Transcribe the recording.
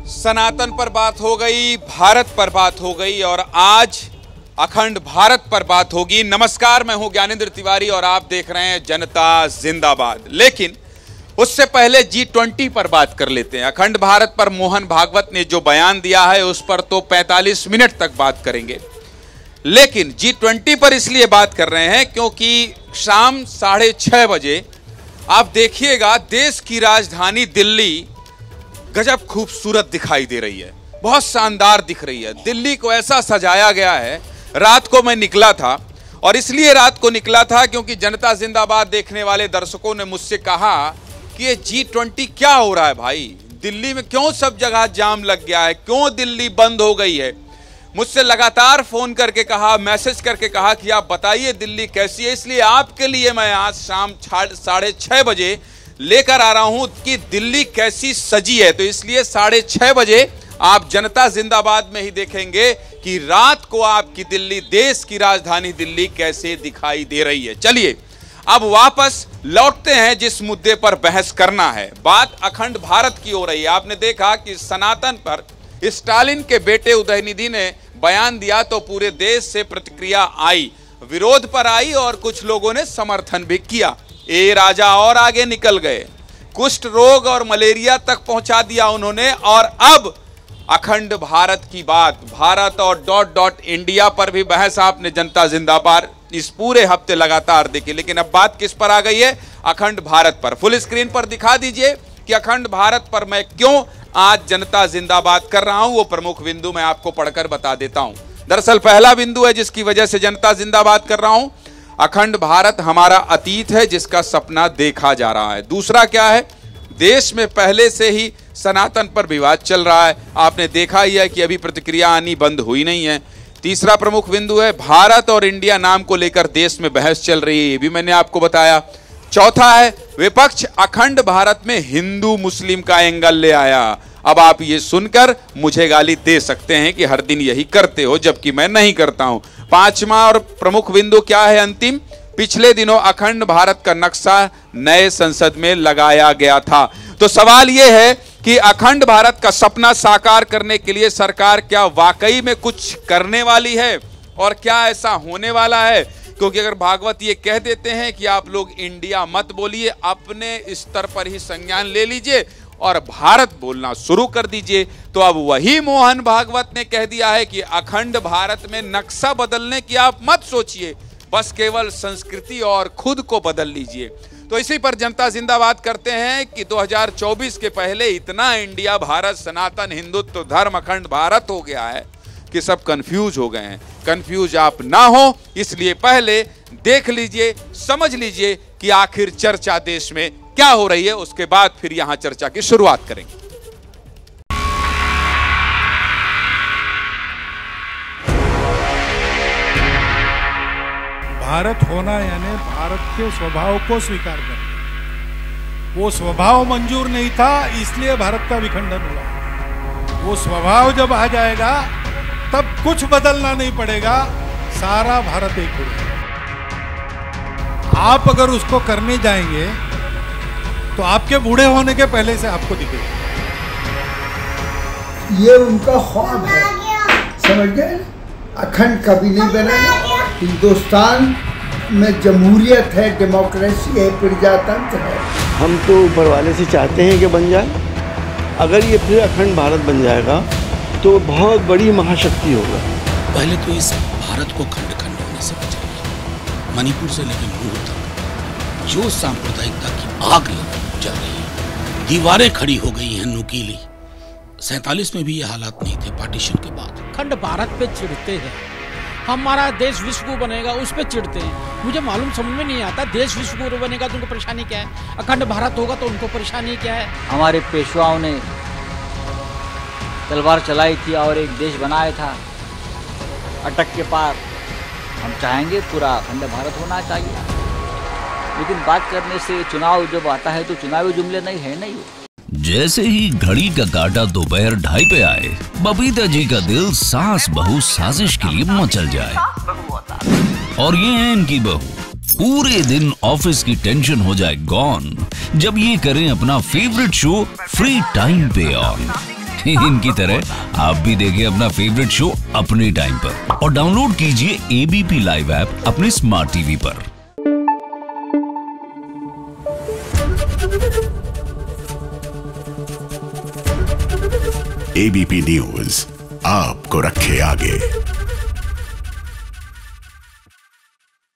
सनातन पर बात हो गई, भारत पर बात हो गई और आज अखंड भारत पर बात होगी। नमस्कार, मैं हूं ज्ञानेंद्र तिवारी और आप देख रहे हैं जनता जिंदाबाद। लेकिन उससे पहले G20 पर बात कर लेते हैं। अखंड भारत पर मोहन भागवत ने जो बयान दिया है उस पर तो 45 मिनट तक बात करेंगे, लेकिन G20 पर इसलिए बात कर रहे हैं क्योंकि शाम 6:30 बजे आप देखिएगा देश की राजधानी दिल्ली गजब खूबसूरत दिखाई दे रही है, बहुत शानदार दिख रही है। दिल्ली को ऐसा सजाया गया है। रात को मैं निकला था और इसलिए रात को निकला था क्योंकि जनता जिंदाबाद देखने वाले दर्शकों ने मुझसे कहा कि ये G20 क्या हो रहा है भाई, दिल्ली में क्यों सब जगह जाम लग गया है, क्यों दिल्ली बंद हो गई है। मुझसे लगातार फोन करके कहा, मैसेज करके कहा कि आप बताइए दिल्ली कैसी है। इसलिए आपके लिए मैं आज शाम 6:30 बजे लेकर आ रहा हूं कि दिल्ली कैसी सजी है। तो इसलिए 6:30 बजे आप जनता जिंदाबाद में ही देखेंगे कि रात को आपकी दिल्ली, देश की राजधानी दिल्ली कैसे दिखाई दे रही है। चलिए अब वापस लौटते हैं जिस मुद्दे पर बहस करना है। बात अखंड भारत की हो रही है। आपने देखा कि सनातन पर स्टालिन के बेटे उदयनिधि ने बयान दिया तो पूरे देश से प्रतिक्रिया आई, विरोध पर आई और कुछ लोगों ने समर्थन भी किया। ए राजा और आगे निकल गए, कुष्ठ रोग और मलेरिया तक पहुंचा दिया उन्होंने। और अब अखंड भारत की बात, भारत और इंडिया पर भी बहस आपने जनता जिंदाबाद इस पूरे हफ्ते लगातार देखी। लेकिन अब बात किस पर आ गई है? अखंड भारत पर। फुल स्क्रीन पर दिखा दीजिए कि अखंड भारत पर मैं क्यों आज जनता जिंदाबाद कर रहा हूं। वो प्रमुख बिंदु मैं आपको पढ़कर बता देता हूं। दरअसल पहला बिंदु है जिसकी वजह से जनता जिंदाबाद कर रहा हूं, अखंड भारत हमारा अतीत है जिसका सपना देखा जा रहा है। दूसरा क्या है? देश में पहले से ही सनातन पर विवाद चल रहा है, आपने देखा ही है कि अभी प्रतिक्रिया आनी बंद हुई नहीं है। तीसरा प्रमुख बिंदु है भारत और इंडिया नाम को लेकर देश में बहस चल रही है, ये भी मैंने आपको बताया। चौथा है विपक्ष अखंड भारत में हिंदू मुस्लिम का एंगल ले आया। अब आप ये सुनकर मुझे गाली दे सकते हैं कि हर दिन यही करते हो, जबकि मैं नहीं करता हूं। पांचवा और प्रमुख बिंदु क्या है? अंतिम, पिछले दिनों अखंड भारत का नक्शा नए संसद में लगाया गया था। तो सवाल यह है कि अखंड भारत का सपना साकार करने के लिए सरकार क्या वाकई में कुछ करने वाली है और क्या ऐसा होने वाला है? क्योंकि अगर भागवत ये कह देते हैं कि आप लोग इंडिया मत बोलिए, अपने स्तर पर ही संज्ञान ले लीजिए और भारत बोलना शुरू कर दीजिए, तो अब वही मोहन भागवत ने कह दिया है कि अखंड भारत में नक्शा बदलने की आप मत सोचिए, बस केवल संस्कृति और खुद को बदल लीजिए। तो इसी पर जनता जिंदाबाद करते हैं कि 2024 के पहले इतना इंडिया, भारत, सनातन, हिंदुत्व, धर्म, अखंड भारत हो गया है कि सब कंफ्यूज हो गए हैं। कंफ्यूज आप ना हो इसलिए पहले देख लीजिए, समझ लीजिए कि आखिर चर्चा देश में क्या हो रही है, उसके बाद फिर यहां चर्चा की शुरुआत करेंगे। भारत होना यानी भारत के स्वभाव को स्वीकार करना। वो स्वभाव मंजूर नहीं था, इसलिए भारत का विखंडन हुआ। वो स्वभाव जब आ जाएगा तब कुछ बदलना नहीं पड़ेगा, सारा भारत एक हो जाएगा। आप अगर उसको करने जाएंगे तो आपके बूढ़े होने के पहले से आपको दिखेगा। ये उनका ख्वाब है, समझ गए? अखंड कभी नहीं बनेगा। हिंदुस्तान में जमहूरियत है, डेमोक्रेसी है, प्रजातंत्र है। हम तो ऊपर वाले से चाहते हैं कि बन जाए। अगर ये फिर अखंड भारत बन जाएगा तो बहुत बड़ी महाशक्ति होगा। पहले तो इस भारत को खंड खंड होने से बचाइए। मणिपुर से लेकर नूर तक जो सांप्रदायिकता की आग जल रही है, दीवारें खड़ी हो गई हैं नुकीली। 47 में भी ये हालात नहीं थे पार्टीशन के बाद। अखंड भारत पे चिढ़ते हैं, हमारा देश विश्व गुरु बनेगा उस पे चिढ़ते हैं। मुझे मालूम समझ में नहीं आता, देश विश्व गुरु बनेगा तो उनको परेशानी क्या है, अखंड भारत होगा तो उनको परेशानी क्या है। हमारे पेशवाओं ने तलवार चलाई थी और एक देश बनाया था अटक के पार। हम चाहेंगे पूरा अखंड भारत होना चाहिए, लेकिन बात करने से चुनाव जब आता है तो चुनावी जुमले नहीं है नहीं। जैसे ही घड़ी का काटा दोपहर 2:30 पे आए, बबीता जी का दिल सास बहू साजिश के लिए मचल जाए। और ये है इनकी बहू, पूरे दिन ऑफिस की टेंशन हो जाए गॉन जब ये करें अपना फेवरेट शो फ्री टाइम पे ऑन। इनकी तरह आप भी देखिए अपना फेवरेट शो अपने टाइम पर और डाउनलोड कीजिए एबीपी लाइव ऐप अपने स्मार्ट टीवी पर। एबीपी न्यूज आपको रखे आगे।